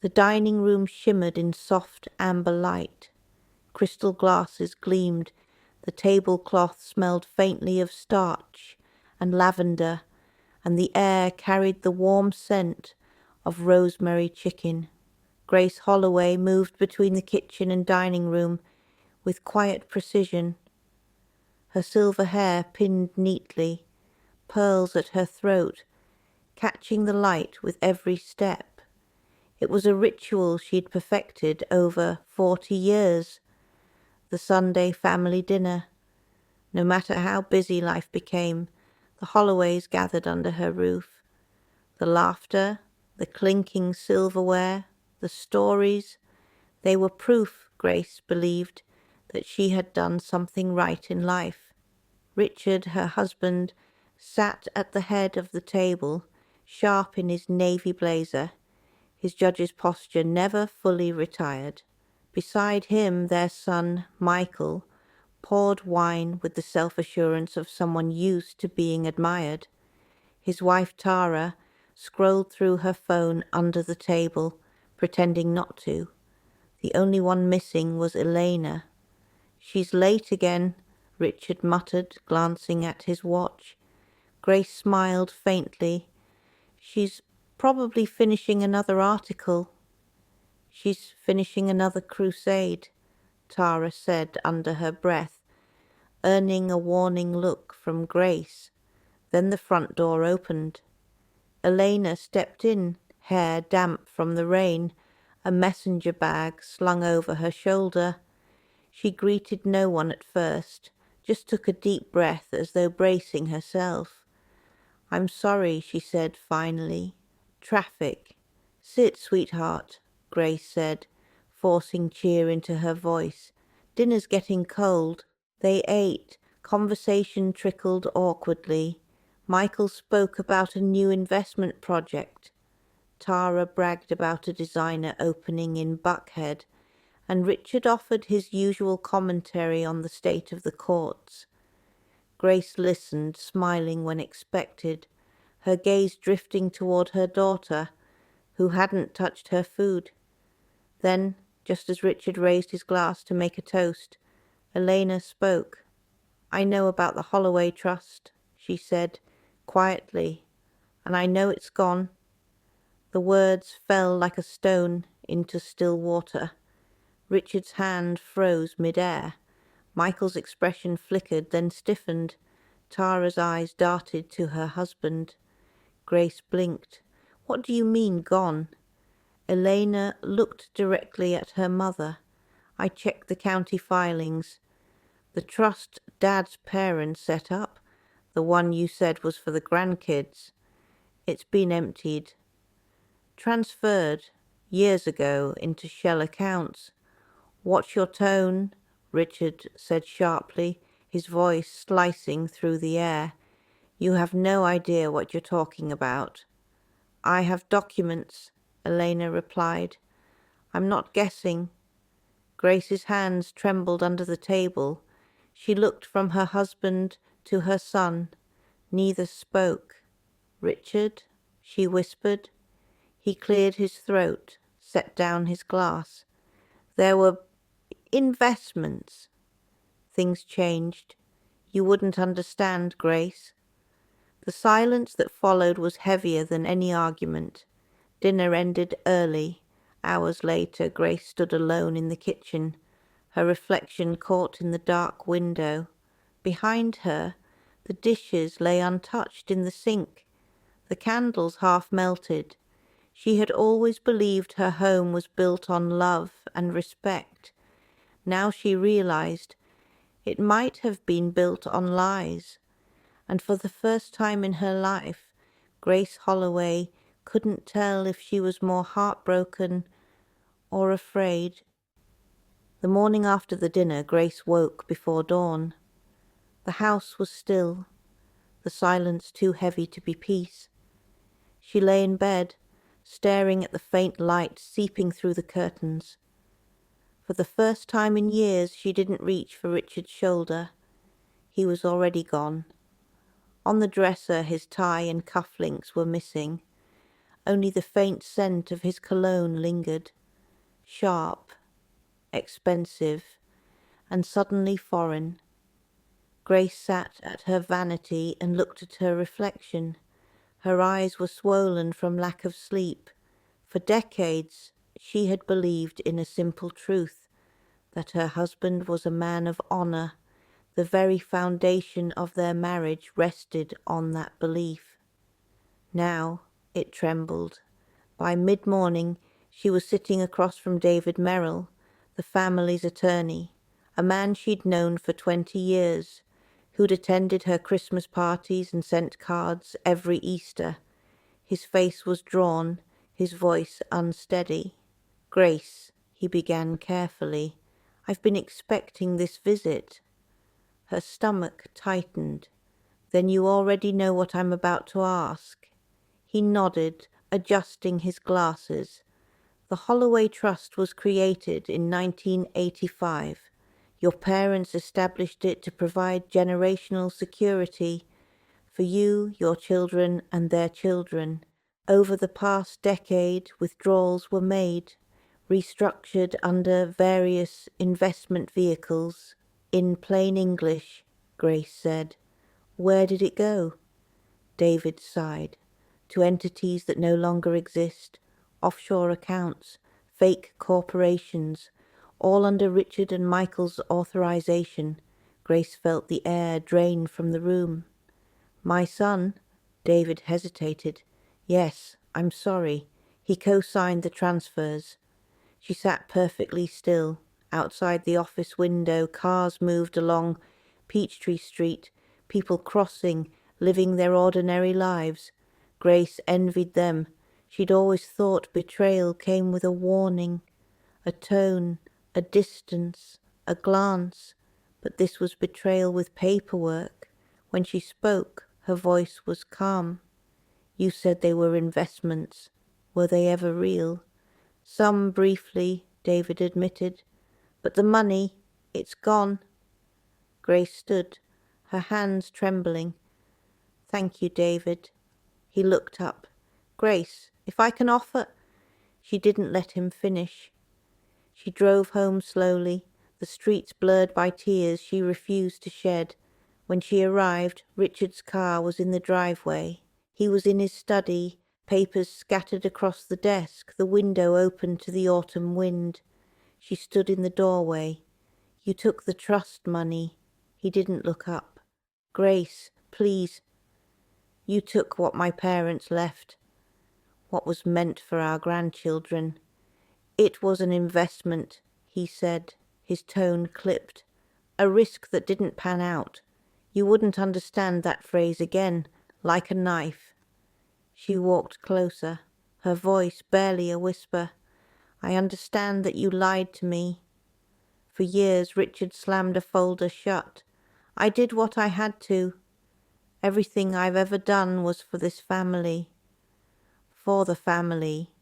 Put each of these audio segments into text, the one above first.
The dining room shimmered in soft amber light. Crystal glasses gleamed. The tablecloth smelled faintly of starch and lavender, and the air carried the warm scent of rosemary chicken. Grace Holloway moved between the kitchen and dining room with quiet precision, her silver hair pinned neatly, pearls at her throat, catching the light with every step. It was a ritual she'd perfected over 40 years, the Sunday family dinner. No matter how busy life became, the Holloways gathered under her roof. The laughter, the clinking silverware, the stories, they were proof, Grace believed, that she had done something right in life. Richard, her husband, sat at the head of the table, sharp in his navy blazer, his judge's posture never fully retired. Beside him, their son, Michael, poured wine with the self-assurance of someone used to being admired. His wife, Tara, scrolled through her phone under the table, pretending not to. The only one missing was Elena. "She's late again," Richard muttered, glancing at his watch. Grace smiled faintly. "She's probably finishing another article." "She's finishing another crusade," Tara said under her breath, earning a warning look from Grace. Then the front door opened. Elena stepped in, hair damp from the rain, a messenger bag slung over her shoulder. She greeted no one at first, just took a deep breath as though bracing herself. "I'm sorry," she said finally. "Traffic." "Sit, sweetheart," Grace said, forcing cheer into her voice. "Dinner's getting cold." They ate. Conversation trickled awkwardly. Michael spoke about a new investment project. Tara bragged about a designer opening in Buckhead, and Richard offered his usual commentary on the state of the courts. Grace listened, smiling when expected, her gaze drifting toward her daughter, who hadn't touched her food. Then, just as Richard raised his glass to make a toast, Elena spoke. "I know about the Holloway Trust," she said, quietly, "and I know it's gone." The words fell like a stone into still water. Richard's hand froze mid-air. Michael's expression flickered, then stiffened. Tara's eyes darted to her husband. Grace blinked. "What do you mean, gone?" Elena looked directly at her mother. "I checked the county filings. The trust Dad's parents set up, the one you said was for the grandkids, it's been emptied. Transferred, years ago, into shell accounts." "Watch your tone," Richard said sharply, his voice slicing through the air. "You have no idea what you're talking about." "I have documents," Elena replied. "I'm not guessing." Grace's hands trembled under the table. She looked from her husband to her son. Neither spoke. "Richard," she whispered. He cleared his throat, set down his glass. "There were investments." "Things changed. You wouldn't understand, Grace." The silence that followed was heavier than any argument. Dinner ended early. Hours later, Grace stood alone in the kitchen, her reflection caught in the dark window. Behind her, the dishes lay untouched in the sink, the candles half melted. She had always believed her home was built on love and respect. Now she realized it might have been built on lies, and for the first time in her life, Grace Holloway couldn't tell if she was more heartbroken or afraid. The morning after the dinner, Grace woke before dawn. The house was still, the silence too heavy to be peace. She lay in bed, staring at the faint light seeping through the curtains. For the first time in years, she didn't reach for Richard's shoulder. He was already gone. On the dresser, his tie and cufflinks were missing. Only the faint scent of his cologne lingered, sharp, expensive, and suddenly foreign. Grace sat at her vanity and looked at her reflection. Her eyes were swollen from lack of sleep. For decades she had believed in a simple truth, that her husband was a man of honor. The very foundation of their marriage rested on that belief. Now it trembled. By mid-morning she was sitting across from David Merrill, the family's attorney, a man she'd known for 20 years, who'd attended her Christmas parties and sent cards every Easter. His face was drawn, his voice unsteady. "Grace," he began carefully, "I've been expecting this visit." Her stomach tightened. "Then you already know what I'm about to ask?" He nodded, adjusting his glasses. "The Holloway Trust was created in 1985. Your parents established it to provide generational security for you, your children, and their children. Over the past decade, withdrawals were made, restructured under various investment vehicles. In plain English," Grace said. "Where did it go?" David sighed. "To entities that no longer exist, offshore accounts, fake corporations, all under Richard and Michael's authorization." Grace felt the air drain from the room. "My son?" David hesitated. "Yes, I'm sorry. He co-signed the transfers." She sat perfectly still. Outside the office window, cars moved along Peachtree Street, people crossing, living their ordinary lives. Grace envied them. She'd always thought betrayal came with a warning, a tone, a distance, a glance. But this was betrayal with paperwork. When she spoke, her voice was calm. "You said they were investments. Were they ever real?" "Some briefly," David admitted. "But the money, it's gone." Grace stood, her hands trembling. "Thank you, David." He looked up. "Grace, if I can offer—" She didn't let him finish. She drove home slowly, the streets blurred by tears she refused to shed. When she arrived, Richard's car was in the driveway. He was in his study, papers scattered across the desk, the window open to the autumn wind. She stood in the doorway. "You took the trust money." He didn't look up. "Grace, please." "You took what my parents left, what was meant for our grandchildren." "It was an investment," he said, his tone clipped. "A risk that didn't pan out. You wouldn't understand that phrase again, like a knife." She walked closer, her voice barely a whisper. "I understand that you lied to me." For years Richard slammed a folder shut. "I did what I had to. Everything I've ever done was for this family." "For the family,"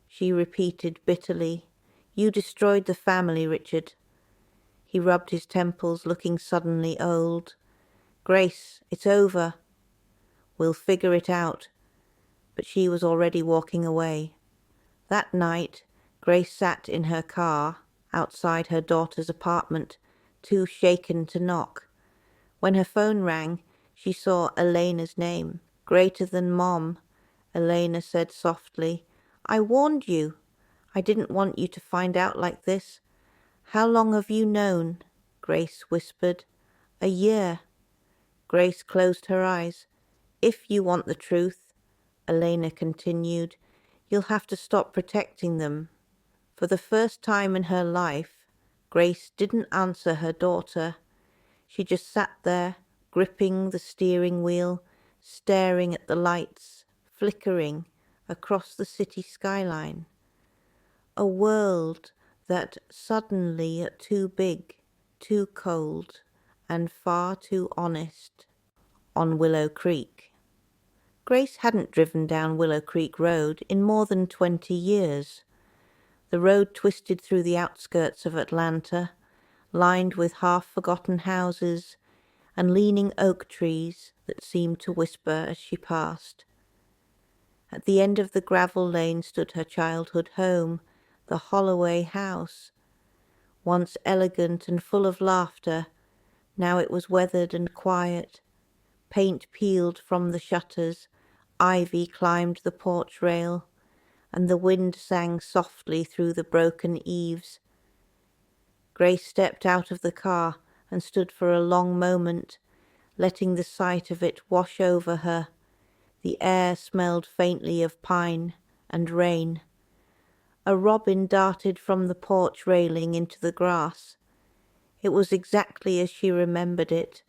she repeated bitterly. "You destroyed the family, Richard." He rubbed his temples, looking suddenly old. "Grace, it's over. We'll figure it out." But she was already walking away. That night, Grace sat in her car outside her daughter's apartment, too shaken to knock. When her phone rang, she saw Elena's name. "Greater than Mom," Elena said softly. "I warned you. I didn't want you to find out like this." "How long have you known?" Grace whispered. "A year." Grace closed her eyes. "If you want the truth," Elena continued, "you'll have to stop protecting them." For the first time in her life, Grace didn't answer her daughter. She just sat there, gripping the steering wheel, staring at the lights, flickering across the city skyline. A world that suddenly too big, too cold, and far too honest. On Willow Creek. Grace hadn't driven down Willow Creek Road in more than 20 years. The road twisted through the outskirts of Atlanta, lined with half-forgotten houses and leaning oak trees that seemed to whisper as she passed. At the end of the gravel lane stood her childhood home, the Holloway house. Once elegant and full of laughter, now it was weathered and quiet. Paint peeled from the shutters, ivy climbed the porch rail, and the wind sang softly through the broken eaves. Grace stepped out of the car and stood for a long moment, letting the sight of it wash over her. The air smelled faintly of pine and rain. A robin darted from the porch railing into the grass. It was exactly as she remembered it,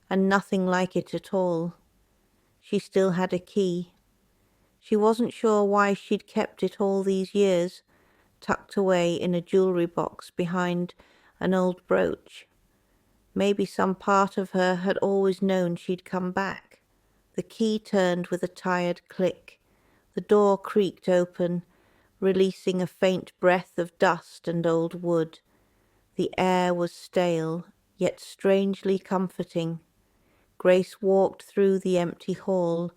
and nothing like it at all. She still had a key. She wasn't sure why she'd kept it all these years, tucked away in a jewelry box behind an old brooch. Maybe some part of her had always known she'd come back. The key turned with a tired click. The door creaked open, releasing a faint breath of dust and old wood. The air was stale, yet strangely comforting. Grace walked through the empty hall,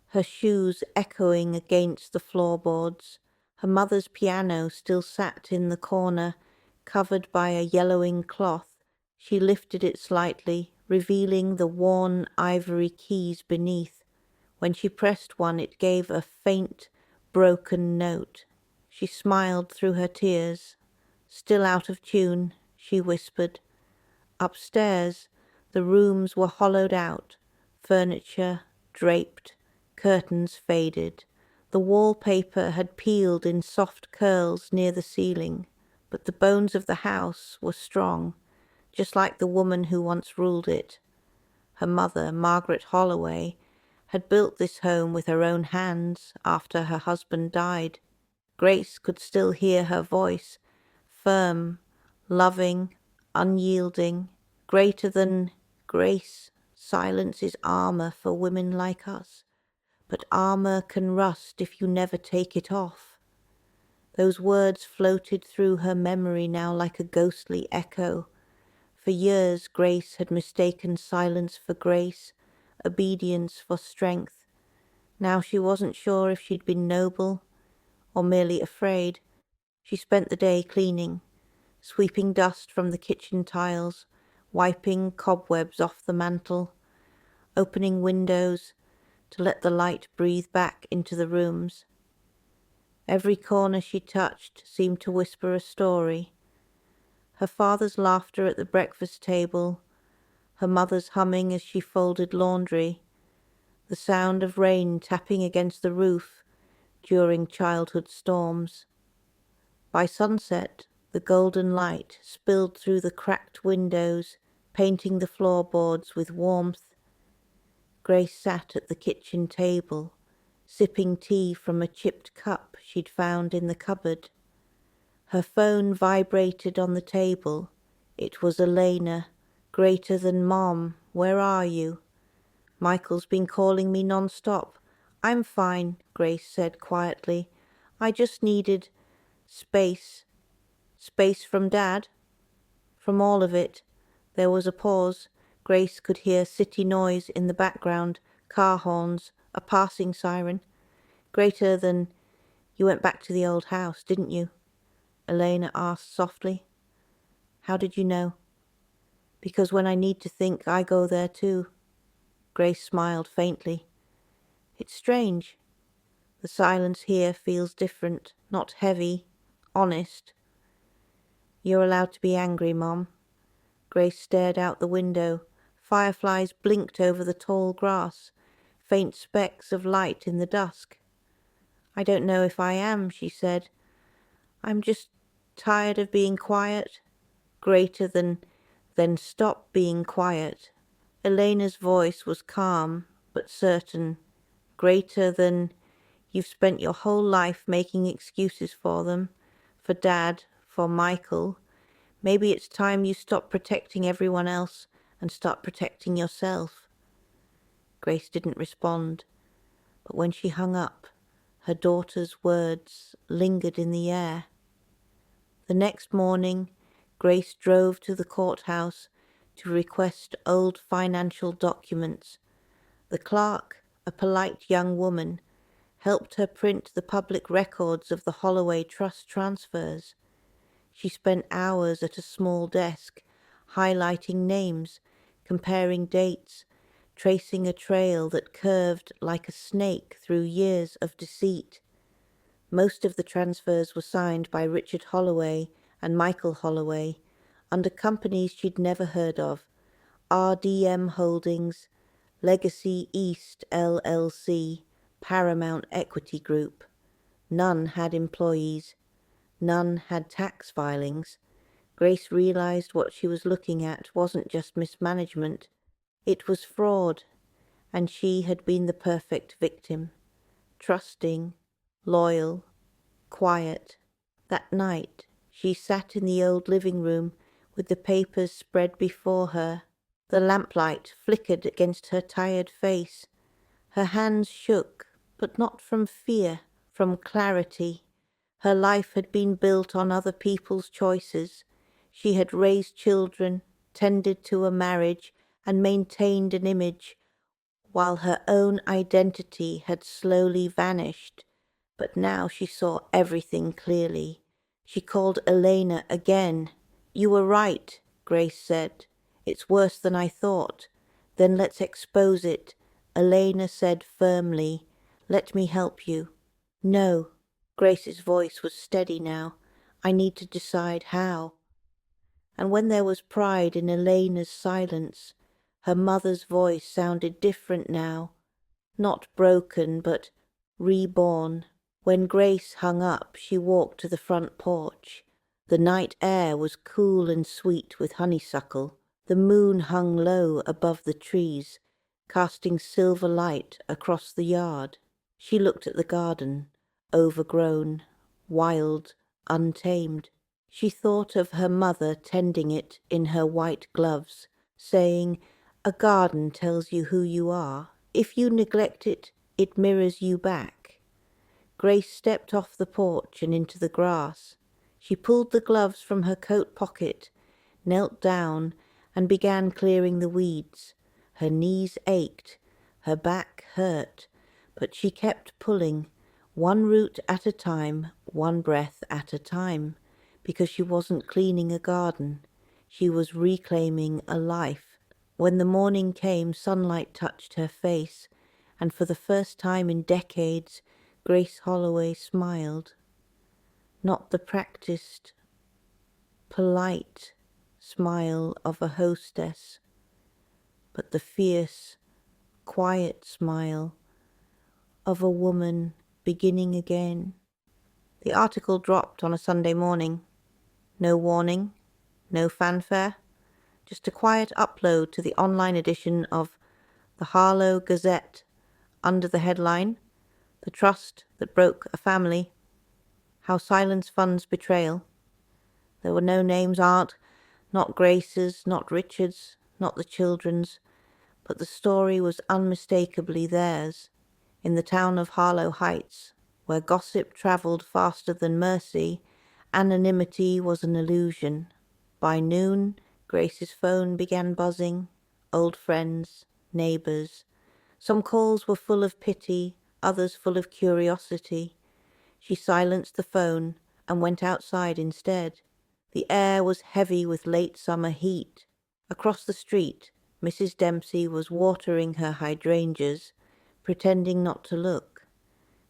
her shoes echoing against the floorboards. Her mother's piano still sat in the corner, covered by a yellowing cloth. She lifted it slightly, revealing the worn ivory keys beneath. When she pressed one, it gave a faint, broken note. She smiled through her tears. Still out of tune, she whispered. Upstairs, the rooms were hollowed out, furniture draped, curtains faded. The wallpaper had peeled in soft curls near the ceiling, but the bones of the house were strong, just like the woman who once ruled it. Her mother, Margaret Holloway, had built this home with her own hands after her husband died. Grace could still hear her voice, firm, loving, unyielding, greater than grace. Silence is armor for women like us, but armor can rust if you never take it off. Those words floated through her memory now like a ghostly echo. For years Grace had mistaken silence for grace, obedience for strength. Now she wasn't sure if she'd been noble or merely afraid. She spent the day cleaning, sweeping dust from the kitchen tiles, wiping cobwebs off the mantel, opening windows to let the light breathe back into the rooms. Every corner she touched seemed to whisper a story. Her father's laughter at the breakfast table, her mother's humming as she folded laundry, the sound of rain tapping against the roof during childhood storms. By sunset, the golden light spilled through the cracked windows, painting the floorboards with warmth. Grace sat at the kitchen table, sipping tea from a chipped cup she'd found in the cupboard. Her phone vibrated on the table. It was Elena. Greater than Mom, where are you? Michael's been calling me non-stop. I'm fine, Grace said quietly. I just needed space. Space from Dad? From all of it. There was a pause. Grace could hear city noise in the background, car horns, a passing siren. Greater than, you went back to the old house, didn't you? Elena asked softly. How did you know? Because when I need to think, I go there too. Grace smiled faintly. It's strange. The silence here feels different, not heavy, honest. You're allowed to be angry, Mom. Grace stared out the window. Fireflies blinked over the tall grass, faint specks of light in the dusk. I don't know if I am, she said. I'm just tired of being quiet. Greater than, then stop being quiet. Elena's voice was calm, but certain. Greater than, you've spent your whole life making excuses for them, for Dad, for Michael. Maybe it's time you stop protecting everyone else and start protecting yourself. Grace didn't respond, but when she hung up, her daughter's words lingered in the air. The next morning, Grace drove to the courthouse to request old financial documents. The clerk, a polite young woman, helped her print the public records of the Holloway Trust transfers. She spent hours at a small desk, highlighting names, comparing dates, tracing a trail that curved like a snake through years of deceit. Most of the transfers were signed by Richard Holloway and Michael Holloway, under companies she'd never heard of: RDM Holdings, Legacy East LLC, Paramount Equity Group. None had employees. None had tax filings. Grace realized what she was looking at wasn't just mismanagement. It was fraud, and she had been the perfect victim. Trusting, loyal, quiet. That night, she sat in the old living room with the papers spread before her. The lamplight flickered against her tired face. Her hands shook, but not from fear, from clarity. Her life had been built on other people's choices. She had raised children, tended to a marriage, and maintained an image, while her own identity had slowly vanished. But now she saw everything clearly. She called Elena again. "You were right," Grace said. "It's worse than I thought." "Then let's expose it," Elena said firmly. "Let me help you." "No." Grace's voice was steady now. "I need to decide how." And when there was pride in Elena's silence, her mother's voice sounded different now. Not broken, but reborn. When Grace hung up, she walked to the front porch. The night air was cool and sweet with honeysuckle. The moon hung low above the trees, casting silver light across the yard. She looked at the garden, overgrown, wild, untamed. She thought of her mother tending it in her white gloves, saying, "A garden tells you who you are. If you neglect it, it mirrors you back." Grace stepped off the porch and into the grass. She pulled the gloves from her coat pocket, knelt down, and began clearing the weeds. Her knees ached, her back hurt, but she kept pulling, one root at a time, one breath at a time, because she wasn't cleaning a garden. She was reclaiming a life. When the morning came, sunlight touched her face, and for the first time in decades, Grace Holloway smiled. Not the practiced, polite smile of a hostess, but the fierce, quiet smile of a woman beginning again. The article dropped on a Sunday morning. No warning, no fanfare, just a quiet upload to the online edition of the Harlow Gazette under the headline, "The Trust That Broke a Family, How Silence Funds Betrayal." There were no names, not Grace's, not Richard's, not the children's, but the story was unmistakably theirs. In the town of Harlow Heights, where gossip travelled faster than mercy, anonymity was an illusion. By noon, Grace's phone began buzzing. Old friends, neighbours. Some calls were full of pity, others full of curiosity. She silenced the phone and went outside instead. The air was heavy with late summer heat. Across the street, Mrs. Dempsey was watering her hydrangeas, pretending not to look.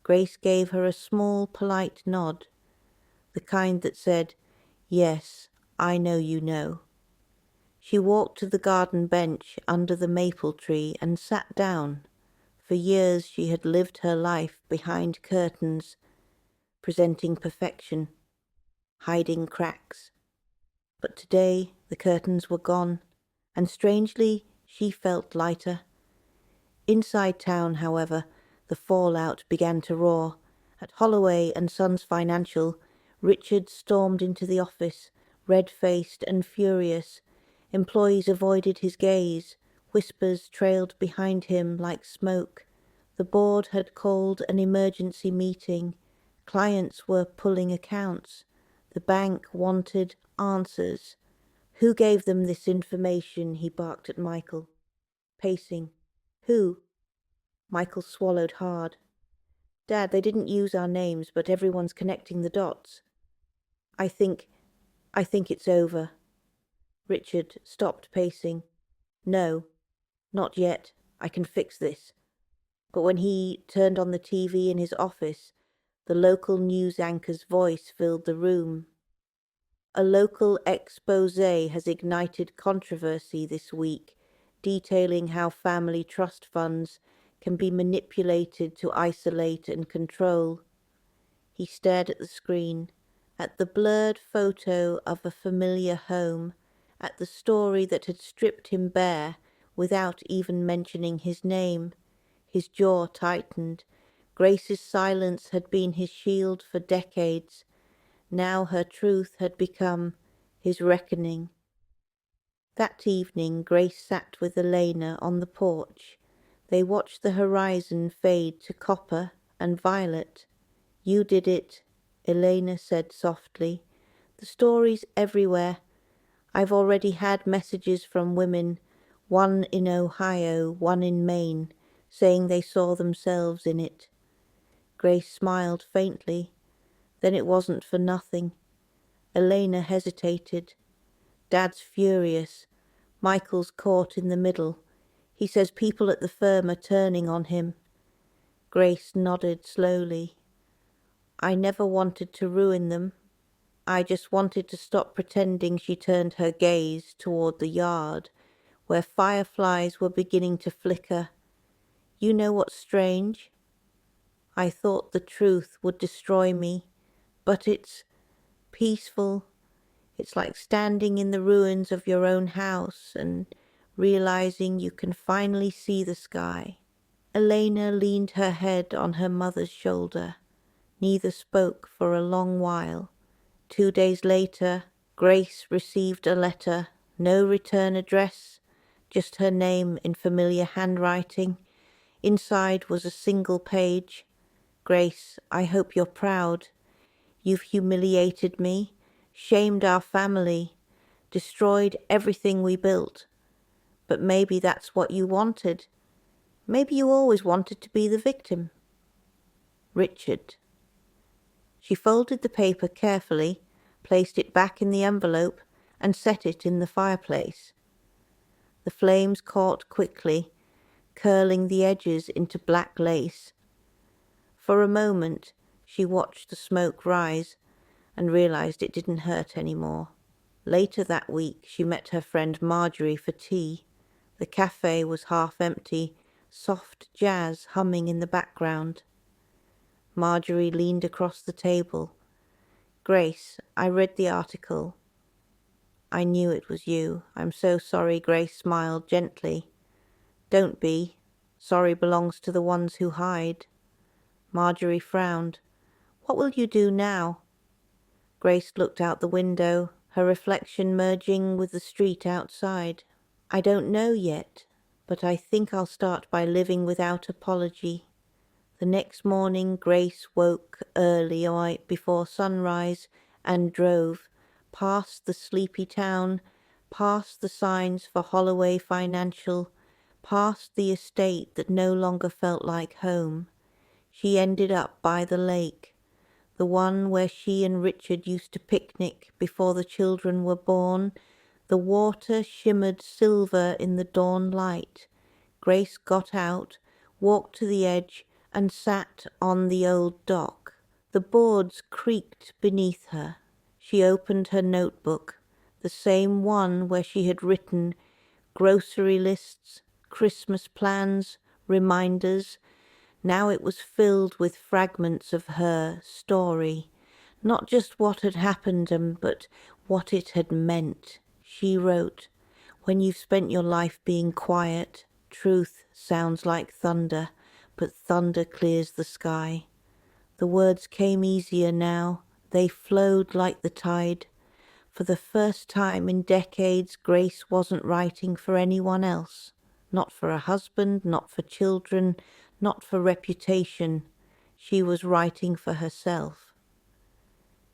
Grace gave her a small, polite nod, the kind that said, "Yes, I know you know." She walked to the garden bench under the maple tree and sat down. For years she had lived her life behind curtains, presenting perfection, hiding cracks. But today the curtains were gone, and strangely she felt lighter. Inside town, however, the fallout began to roar. At Holloway and Sons Financial, Richard stormed into the office, red-faced and furious. Employees avoided his gaze. Whispers trailed behind him like smoke. The board had called an emergency meeting. Clients were pulling accounts. The bank wanted answers. "Who gave them this information?" he barked at Michael, pacing. "Who?" Michael swallowed hard. Dad, they didn't use our names, but everyone's connecting the dots. I think it's over. Richard stopped pacing. No, not yet. I can fix this. But when he turned on the TV in his office, the local news anchor's voice filled the room. A local expose has ignited controversy this week, detailing how family trust funds can be manipulated to isolate and control. He stared at the screen, at the blurred photo of a familiar home, at the story that had stripped him bare without even mentioning his name. His jaw tightened. Grace's silence had been his shield for decades. Now her truth had become his reckoning. That evening Grace sat with Elena on the porch. They watched the horizon fade to copper and violet. You did it, Elena said softly. The story's everywhere. I've already had messages from women, one in Ohio, one in Maine, saying they saw themselves in it. Grace smiled faintly. Then it wasn't for nothing. Elena hesitated. Dad's furious. Michael's caught in the middle. He says people at the firm are turning on him. Grace nodded slowly. I never wanted to ruin them. I just wanted to stop pretending. She turned her gaze toward the yard, where fireflies were beginning to flicker. You know what's strange? I thought the truth would destroy me, but it's peaceful. It's like standing in the ruins of your own house and realizing you can finally see the sky. Elena leaned her head on her mother's shoulder. Neither spoke for a long while. 2 days later, Grace received a letter, no return address, just her name in familiar handwriting. Inside was a single page. Grace, I hope you're proud. You've humiliated me, shamed our family, destroyed everything we built. But maybe that's what you wanted. Maybe you always wanted to be the victim. Richard. She folded the paper carefully, placed it back in the envelope, and set it in the fireplace. The flames caught quickly, curling the edges into black lace. For a moment, she watched the smoke rise and realized it didn't hurt anymore. Later that week, she met her friend Marjorie for tea. The cafe was half empty, soft jazz humming in the background. Marjorie leaned across the table. Grace, I read the article. I knew it was you. I'm so sorry, Grace smiled gently. Don't be. Sorry belongs to the ones who hide. Marjorie frowned. What will you do now? Grace looked out the window, her reflection merging with the street outside. I don't know yet, but I think I'll start by living without apology. The next morning Grace woke early right before sunrise and drove past the sleepy town, past the signs for Holloway Financial, past the estate that no longer felt like home. She ended up by the lake, the one where she and Richard used to picnic before the children were born. The water shimmered silver in the dawn light. Grace got out, walked to the edge, and sat on the old dock. The boards creaked beneath her. She opened her notebook, the same one where she had written grocery lists, Christmas plans, reminders. Now it was filled with fragments of her story, not just what had happened but what it had meant. She wrote, when you've spent your life being quiet, truth sounds like thunder, but thunder clears the sky. The words came easier now. They flowed like the tide. For the first time in decades, Grace wasn't writing for anyone else. Not for a husband, not for children, not for reputation. She was writing for herself.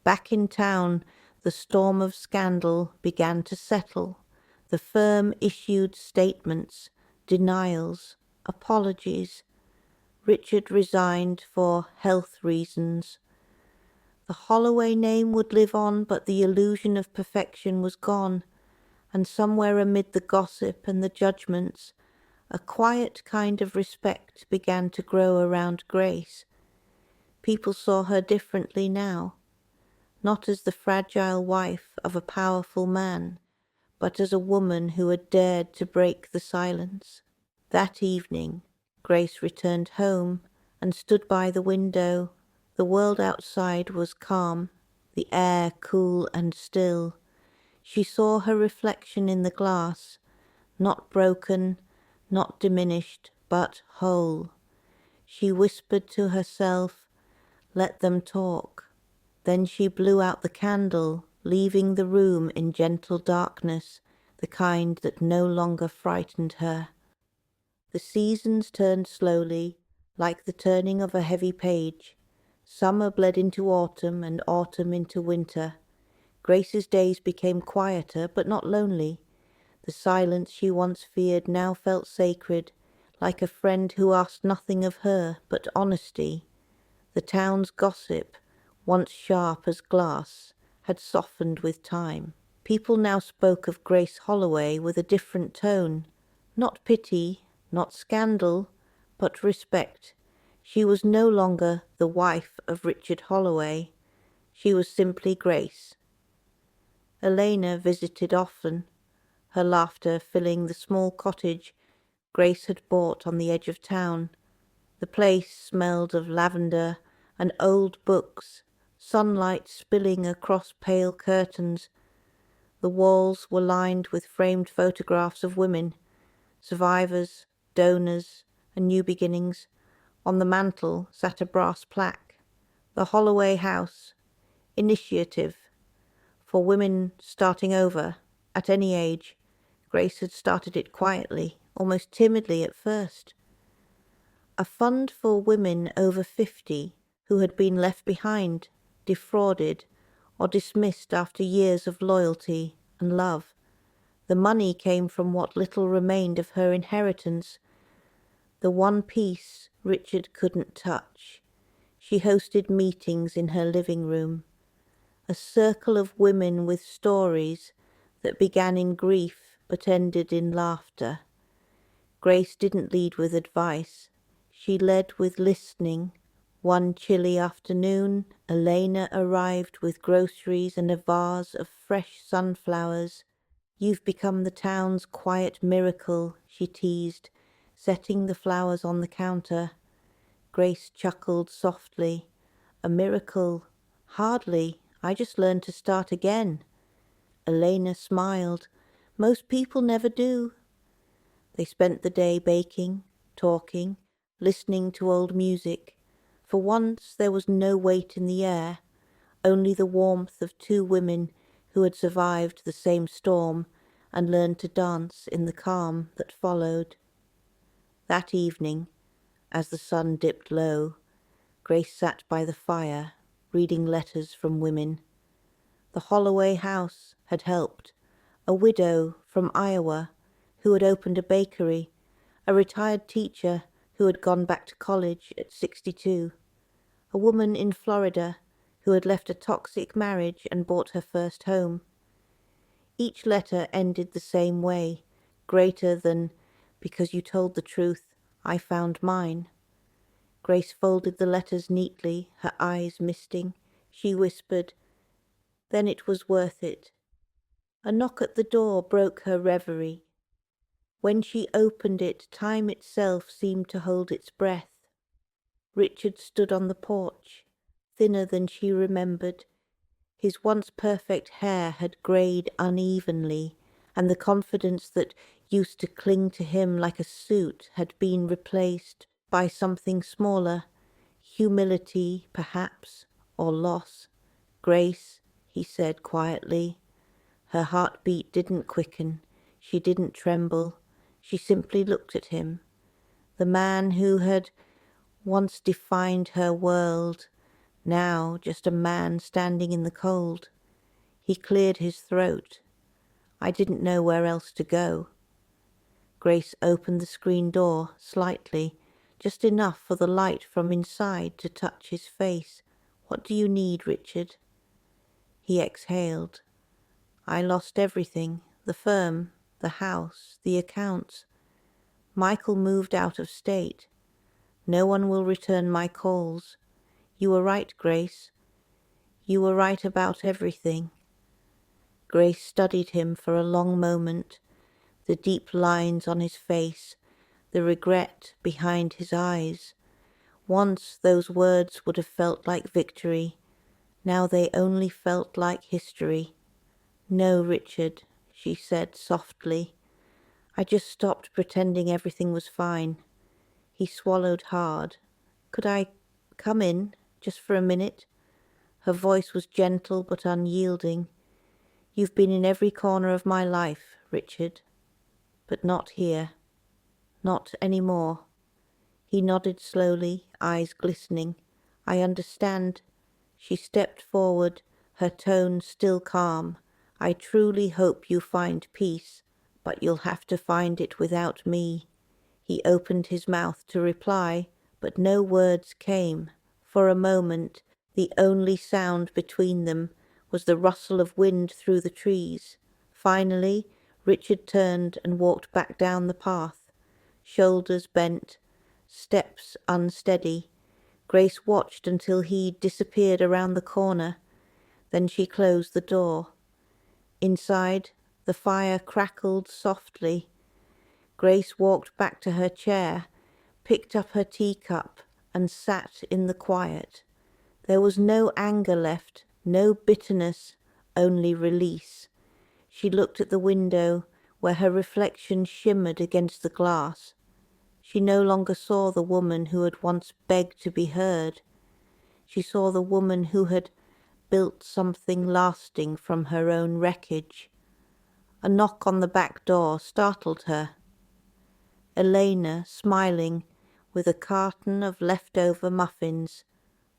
Back in town, the storm of scandal began to settle. The firm issued statements, denials, apologies. Richard resigned for health reasons. The Holloway name would live on, but the illusion of perfection was gone, and somewhere amid the gossip and the judgments, a quiet kind of respect began to grow around Grace. People saw her differently now, not as the fragile wife of a powerful man, but as a woman who had dared to break the silence. That evening, Grace returned home and stood by the window. The world outside was calm, the air cool and still. She saw her reflection in the glass, not broken, not diminished, but whole. She whispered to herself, "Let them talk." Then she blew out the candle, leaving the room in gentle darkness, the kind that no longer frightened her. The seasons turned slowly, like the turning of a heavy page. Summer bled into autumn and autumn into winter. Grace's days became quieter, but not lonely. The silence she once feared now felt sacred, like a friend who asked nothing of her but honesty. The town's gossip, once sharp as glass, had softened with time. People now spoke of Grace Holloway with a different tone. Not pity, not scandal, but respect. She was no longer the wife of Richard Holloway. She was simply Grace. Elena visited often, her laughter filling the small cottage Grace had bought on the edge of town. The place smelled of lavender and old books, sunlight spilling across pale curtains. The walls were lined with framed photographs of women, survivors, donors, and new beginnings. On the mantel sat a brass plaque. The Holloway House, Initiative, for women starting over, at any age. Grace had started it quietly, almost timidly at first. A fund for women over 50 who had been left behind, defrauded, or dismissed after years of loyalty and love. The money came from what little remained of her inheritance, the one piece Richard couldn't touch. She hosted meetings in her living room, a circle of women with stories that began in grief but ended in laughter. Grace didn't lead with advice. She led with listening. One chilly afternoon, Elena arrived with groceries and a vase of fresh sunflowers. "You've become the town's quiet miracle," she teased, setting the flowers on the counter. Grace chuckled softly. "A miracle? Hardly. I just learned to start again." Elena smiled. "Most people never do." They spent the day baking, talking, listening to old music. For once there was no weight in the air, only the warmth of two women who had survived the same storm and learned to dance in the calm that followed. That evening, as the sun dipped low, Grace sat by the fire, reading letters from women. The Holloway house had helped. A widow from Iowa who had opened a bakery, a retired teacher who had gone back to college at 62, a woman in Florida who had left a toxic marriage and bought her first home. Each letter ended the same way, greater than "because you told the truth, I found mine." Grace folded the letters neatly, her eyes misting. She whispered, "Then it was worth it." A knock at the door broke her reverie. When she opened it, time itself seemed to hold its breath. Richard stood on the porch, thinner than she remembered. His once perfect hair had greyed unevenly, and the confidence that used to cling to him like a suit had been replaced by something smaller, humility, perhaps, or loss. "Grace," he said quietly. Her heartbeat didn't quicken, she didn't tremble. She simply looked at him. The man who had once defined her world, now just a man standing in the cold. He cleared his throat. "I didn't know where else to go." Grace opened the screen door slightly, just enough for the light from inside to touch his face. What do you need, Richard? He exhaled. I lost everything, the firm, the house, the accounts. Michael moved out of state. No one will return my calls. You were right, Grace. You were right about everything. Grace studied him for a long moment, the deep lines on his face, the regret behind his eyes. Once those words would have felt like victory. Now they only felt like history. No, Richard, she said softly. I just stopped pretending everything was fine. He swallowed hard. Could I come in, just for a minute? Her voice was gentle but unyielding. You've been in every corner of my life, Richard, but not here. Not any more. He nodded slowly, eyes glistening. I understand. She stepped forward, her tone still calm. I truly hope you find peace, but you'll have to find it without me. He opened his mouth to reply, but no words came. For a moment, the only sound between them was the rustle of wind through the trees. Finally, Richard turned and walked back down the path, shoulders bent, steps unsteady. Grace watched until he disappeared around the corner. Then she closed the door. Inside, the fire crackled softly. Grace walked back to her chair, picked up her teacup, and sat in the quiet. There was no anger left, no bitterness, only release. She looked at the window, where her reflection shimmered against the glass. She no longer saw the woman who had once begged to be heard. She saw the woman who had built something lasting from her own wreckage. A knock on the back door startled her. Elena, smiling, with a carton of leftover muffins.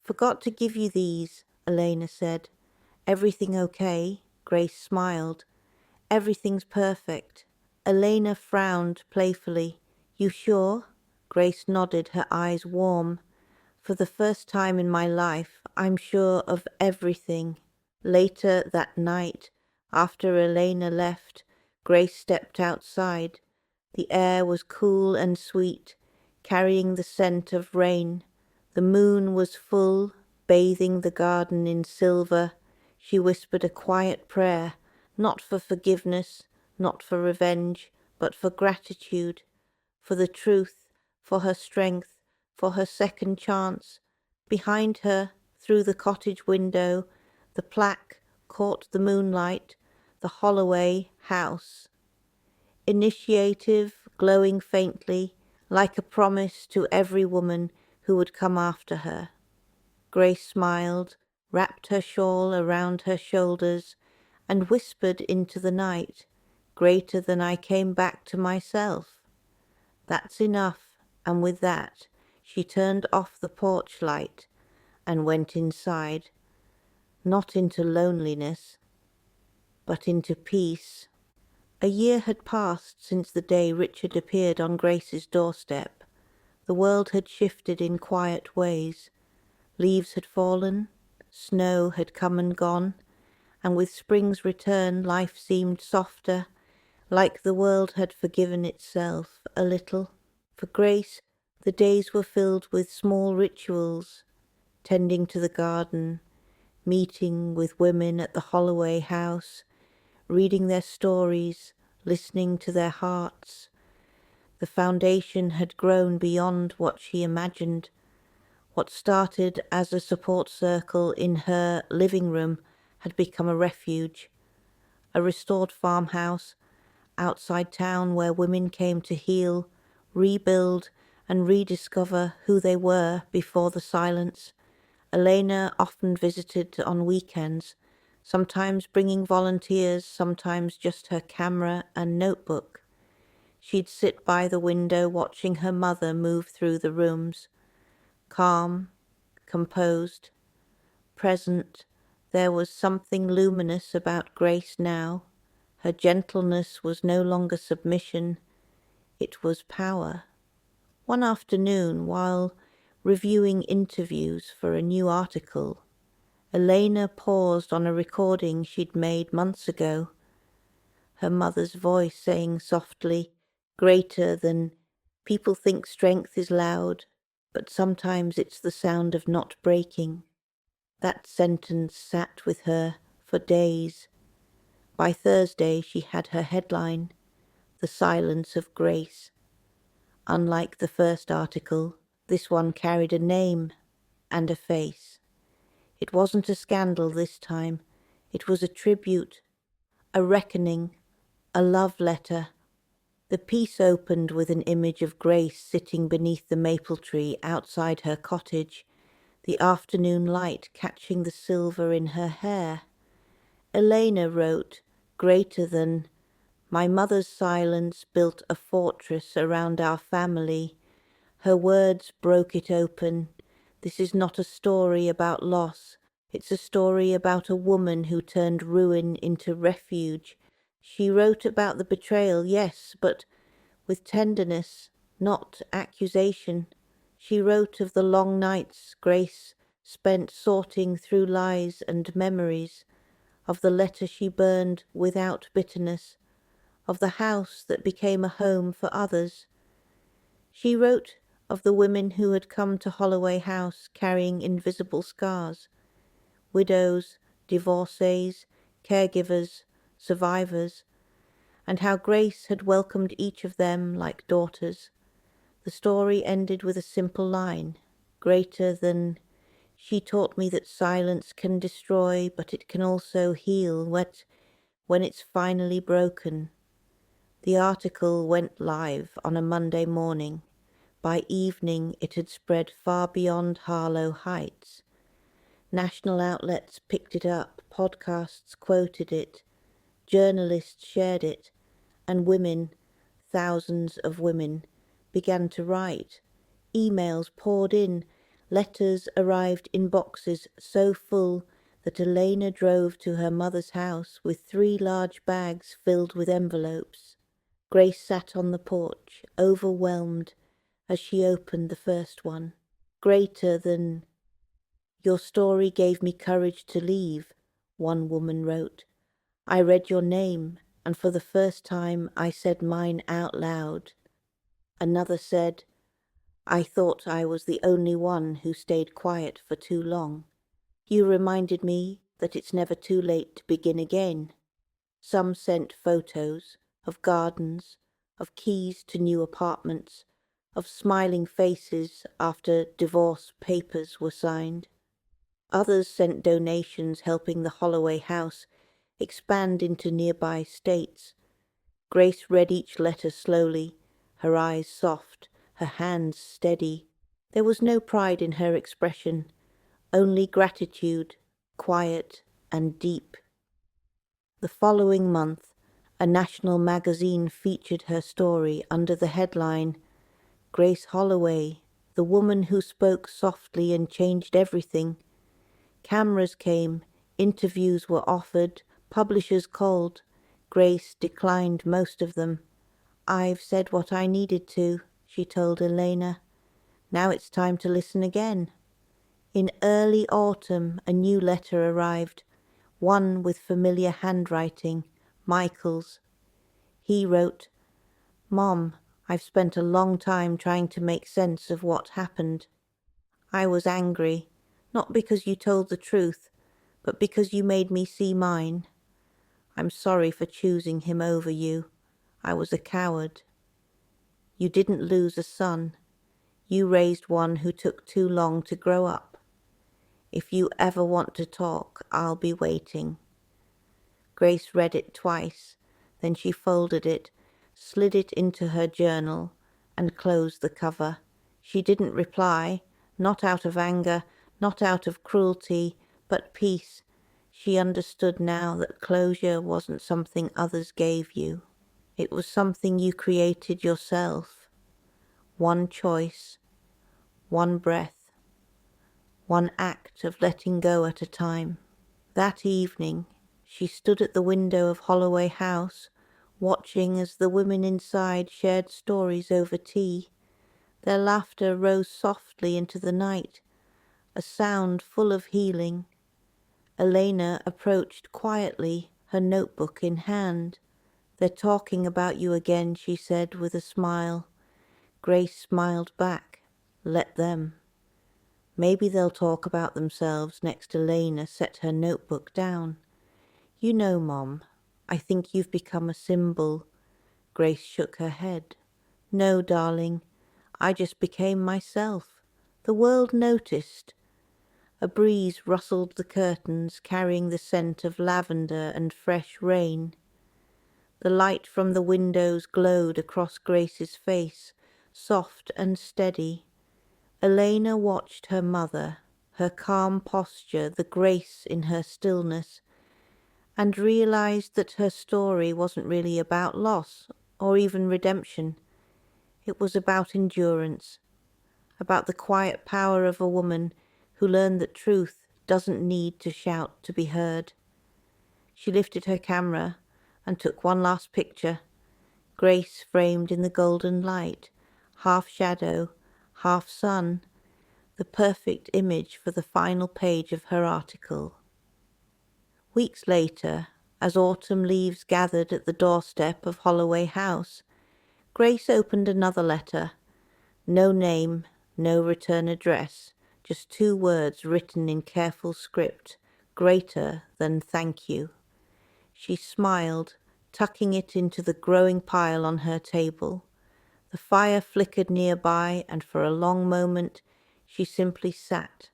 Forgot to give you these, Elena said. Everything okay? Grace smiled. Everything's perfect. Elena frowned playfully. You sure? Grace nodded, her eyes warm. For the first time in my life, I'm sure of everything. Later that night, after Elena left, Grace stepped outside. The air was cool and sweet, carrying the scent of rain. The moon was full, bathing the garden in silver. She whispered a quiet prayer, not for forgiveness, not for revenge, but for gratitude, for the truth, for her strength, for her second chance. Behind her, through the cottage window, the plaque caught the moonlight, the Holloway house. Initiative, glowing faintly, like a promise to every woman who would come after her. Grace smiled, wrapped her shawl around her shoulders, and whispered into the night, greater than I came back to myself. That's enough, and with that, she turned off the porch light and went inside, not into loneliness, but into peace. A year had passed since the day Richard appeared on Grace's doorstep. The world had shifted in quiet ways. Leaves had fallen, snow had come and gone, and with spring's return life seemed softer, like the world had forgiven itself a little. For Grace, the days were filled with small rituals, tending to the garden, meeting with women at the Holloway house, reading their stories, listening to their hearts. The foundation had grown beyond what she imagined. What started as a support circle in her living room had become a refuge, a restored farmhouse outside town where women came to heal, rebuild, and rediscover who they were before the silence. Elena often visited on weekends, sometimes bringing volunteers, sometimes just her camera and notebook. She'd sit by the window watching her mother move through the rooms. Calm, composed, present, there was something luminous about Grace now. Her gentleness was no longer submission, it was power. One afternoon, while reviewing interviews for a new article, Elena paused on a recording she'd made months ago, her mother's voice saying softly, greater than, "People think strength is loud, but sometimes it's the sound of not breaking." That sentence sat with her for days. By Thursday she had her headline, "The Silence of Grace." Unlike the first article, this one carried a name and a face. It wasn't a scandal this time. It was a tribute, a reckoning, a love letter. The piece opened with an image of Grace sitting beneath the maple tree outside her cottage, the afternoon light catching the silver in her hair. Elena wrote, greater than, "My mother's silence built a fortress around our family. Her words broke it open. This is not a story about loss. It's a story about a woman who turned ruin into refuge. She wrote about the betrayal, yes, but with tenderness, not accusation. She wrote of the long nights Grace spent sorting through lies and memories, of the letter she burned without bitterness, of the house that became a home for others. She wrote of the women who had come to Holloway House carrying invisible scars, widows, divorcees, caregivers, survivors, and how Grace had welcomed each of them like daughters. The story ended with a simple line, greater than, "She taught me that silence can destroy, but it can also heal when it's finally broken." The article went live on a Monday morning. By evening it had spread far beyond Harlow Heights. National outlets picked it up, podcasts quoted it, journalists shared it, and women, thousands of women, began to write. Emails poured in, letters arrived in boxes so full that Elena drove to her mother's house with 3 large bags filled with envelopes. Grace sat on the porch, overwhelmed, as she opened the first one. Greater than, "Your story gave me courage to leave," one woman wrote. "I read your name, and for the first time I said mine out loud." Another said, "I thought I was the only one who stayed quiet for too long. You reminded me that it's never too late to begin again." Some sent photos of gardens, of keys to new apartments, of smiling faces after divorce papers were signed. Others sent donations helping the Holloway House expand into nearby states. Grace read each letter slowly, her eyes soft, her hands steady. There was no pride in her expression, only gratitude, quiet and deep. The following month, a national magazine featured her story under the headline, "Grace Holloway, the woman who spoke softly and changed everything." Cameras came, interviews were offered, publishers called. Grace declined most of them. "I've said what I needed to," she told Elena. "Now it's time to listen again." In early autumn, a new letter arrived, one with familiar handwriting, Michael's. He wrote, "Mom, I've spent a long time trying to make sense of what happened. I was angry, not because you told the truth, but because you made me see mine. I'm sorry for choosing him over you. I was a coward. You didn't lose a son. You raised one who took too long to grow up. If you ever want to talk, I'll be waiting." Grace read it twice, then she folded it, slid it into her journal, and closed the cover. She didn't reply, not out of anger, not out of cruelty, but peace. She understood now that closure wasn't something others gave you. It was something you created yourself. One choice, one breath, one act of letting go at a time. That evening, she stood at the window of Holloway House, watching as the women inside shared stories over tea. Their laughter rose softly into the night, a sound full of healing. Elena approached quietly, her notebook in hand. "They're talking about you again," she said with a smile. Grace smiled back. Let them. Maybe they'll talk about themselves next. Elena set her notebook down. "You know, Mom, I think you've become a symbol." Grace shook her head. "No, darling, I just became myself. The world noticed." A breeze rustled the curtains, carrying the scent of lavender and fresh rain. The light from the windows glowed across Grace's face, soft and steady. Elena watched her mother, her calm posture, the grace in her stillness, and realized that her story wasn't really about loss or even redemption. It was about endurance, about the quiet power of a woman who learned that truth doesn't need to shout to be heard. She lifted her camera and took one last picture. Grace framed in the golden light, half shadow, half sun, the perfect image for the final page of her article. Weeks later, as autumn leaves gathered at the doorstep of Holloway House, Grace opened another letter. No name, no return address, just 2 words written in careful script, greater than thank you. She smiled, tucking it into the growing pile on her table. The fire flickered nearby, and for a long moment she simply sat,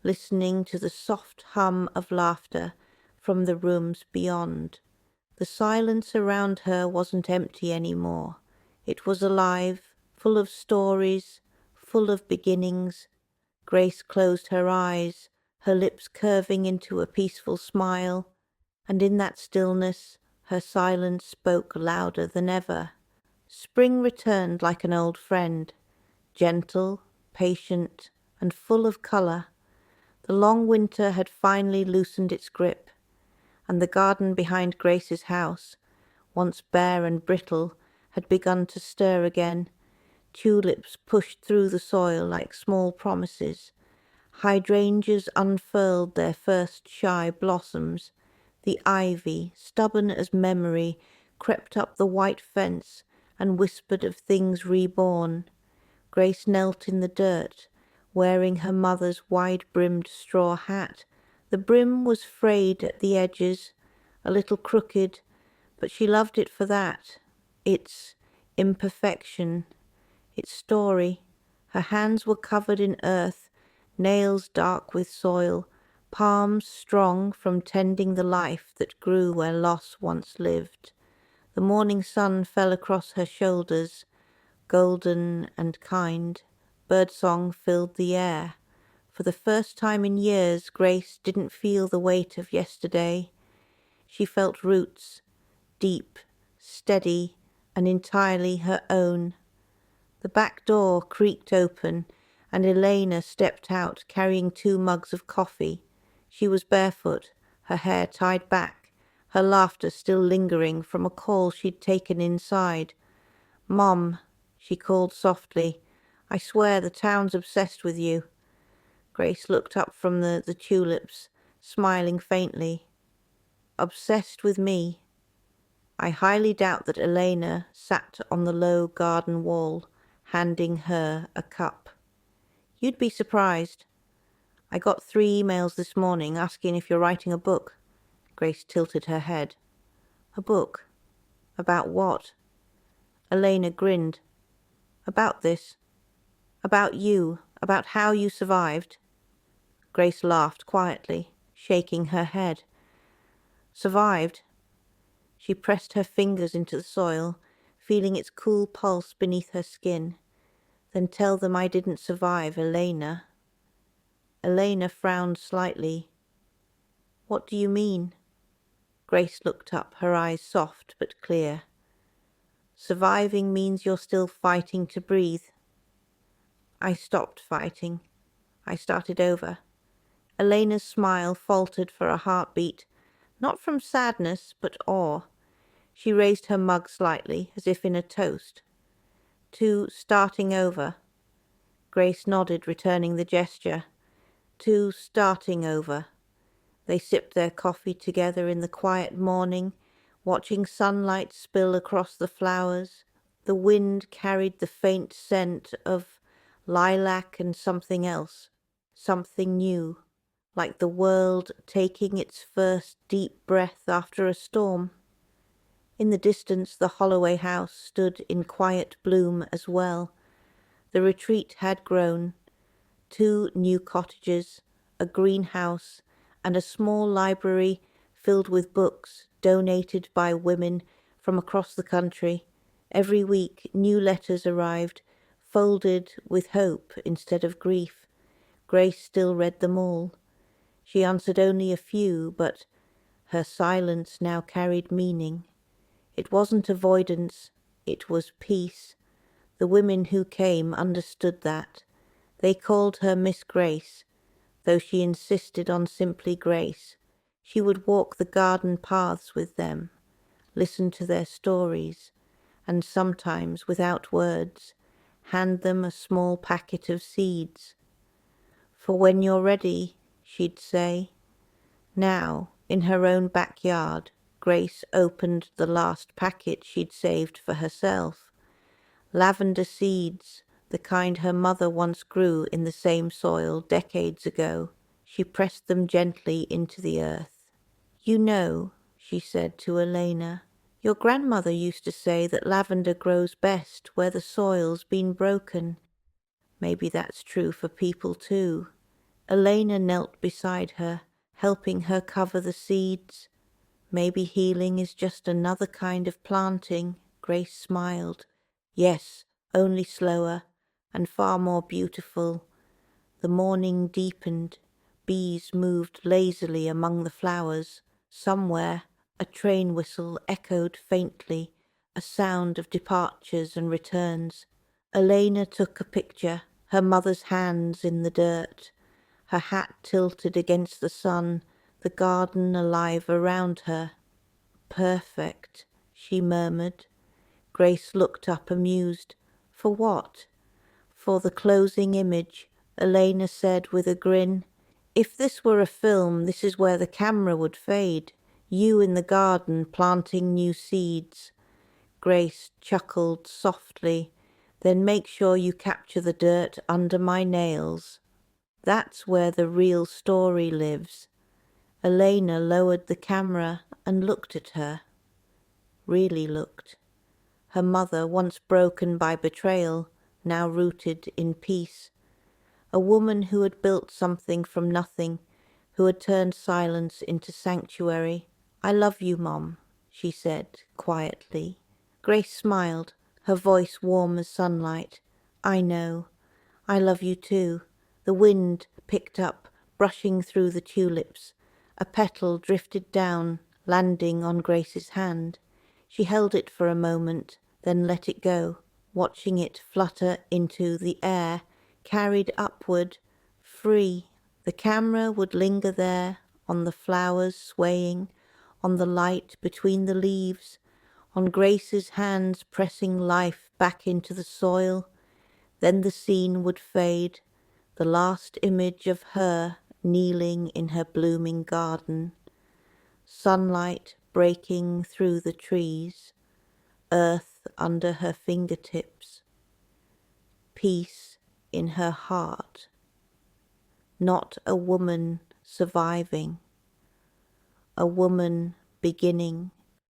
listening to the soft hum of laughter from the rooms beyond. The silence around her wasn't empty anymore. It was alive, full of stories, full of beginnings. Grace closed her eyes, her lips curving into a peaceful smile, and in that stillness her silence spoke louder than ever. Spring returned like an old friend, gentle, patient, and full of colour. The long winter had finally loosened its grip, and the garden behind Grace's house, once bare and brittle, had begun to stir again. Tulips pushed through the soil like small promises. Hydrangeas unfurled their first shy blossoms. The ivy, stubborn as memory, crept up the white fence and whispered of things reborn. Grace knelt in the dirt, wearing her mother's wide-brimmed straw hat. The brim was frayed at the edges, a little crooked, but she loved it for that. Its imperfection, its story. Her hands were covered in earth, nails dark with soil, palms strong from tending the life that grew where loss once lived. The morning sun fell across her shoulders, golden and kind. Birdsong filled the air. For the first time in years, Grace didn't feel the weight of yesterday. She felt roots, deep, steady, and entirely her own. The back door creaked open, and Elena stepped out carrying 2 mugs of coffee. She was barefoot, her hair tied back, her laughter still lingering from a call she'd taken inside. "Mom," she called softly, "I swear the town's obsessed with you." Grace looked up from the tulips, smiling faintly. "Obsessed with me?" I highly doubt that Elena sat on the low garden wall, handing her a cup. "You'd be surprised. I got 3 emails this morning asking if you're writing a book." Grace tilted her head. "A book? About what?" Elena grinned. "About this. About you. About how you survived." Grace laughed quietly, shaking her head. "Survived?" She pressed her fingers into the soil, feeling its cool pulse beneath her skin. "Then tell them I didn't survive, Elena." Elena frowned slightly. "What do you mean?" Grace looked up, her eyes soft but clear. "Surviving means you're still fighting to breathe." "I stopped fighting. I started over." Elena's smile faltered for a heartbeat, not from sadness, but awe. She raised her mug slightly, as if in a toast. "To starting over." Grace nodded, returning the gesture. To starting over. They sipped their coffee together in the quiet morning, watching sunlight spill across the flowers. The wind carried the faint scent of lilac and something else, something new, like the world taking its first deep breath after a storm. In the distance, the Holloway house stood in quiet bloom as well. The retreat had grown. 2 new cottages, a greenhouse, and a small library filled with books donated by women from across the country. Every week, new letters arrived, folded with hope instead of grief. Grace still read them all. She answered only a few, but her silence now carried meaning. It wasn't avoidance, it was peace. The women who came understood that. They called her Miss Grace, though she insisted on simply Grace. She would walk the garden paths with them, listen to their stories, and sometimes, without words, hand them a small packet of seeds. For when you're ready, she'd say. Now, in her own backyard, Grace opened the last packet she'd saved for herself. Lavender seeds, the kind her mother once grew in the same soil decades ago. She pressed them gently into the earth. You know, she said to Elena, your grandmother used to say that lavender grows best where the soil's been broken. Maybe that's true for people too. Elena knelt beside her, helping her cover the seeds. Maybe healing is just another kind of planting. Grace smiled. Yes, only slower and far more beautiful. The morning deepened. Bees moved lazily among the flowers. Somewhere, a train whistle echoed faintly, a sound of departures and returns. Elena took a picture, her mother's hands in the dirt, her hat tilted against the sun, the garden alive around her. Perfect, she murmured. Grace looked up amused. For what? For the closing image. Elena said with a grin, if this were a film, this is where the camera would fade. You in the garden planting new seeds. Grace chuckled softly. Then make sure you capture the dirt under my nails. That's where the real story lives. Elena lowered the camera and looked at her. Really looked. Her mother, once broken by betrayal, now rooted in peace. A woman who had built something from nothing, who had turned silence into sanctuary. I love you, Mom, she said quietly. Grace smiled, her voice warm as sunlight. I know. I love you too. The wind picked up, brushing through the tulips. A petal drifted down, landing on Grace's hand. She held it for a moment, then let it go, watching it flutter into the air, carried upward, free. The camera would linger there, on the flowers swaying, on the light between the leaves, on Grace's hands pressing life back into the soil. Then the scene would fade, the last image of her kneeling in her blooming garden. Sunlight breaking through the trees, earth under her fingertips, peace in her heart. Not a woman surviving, a woman beginning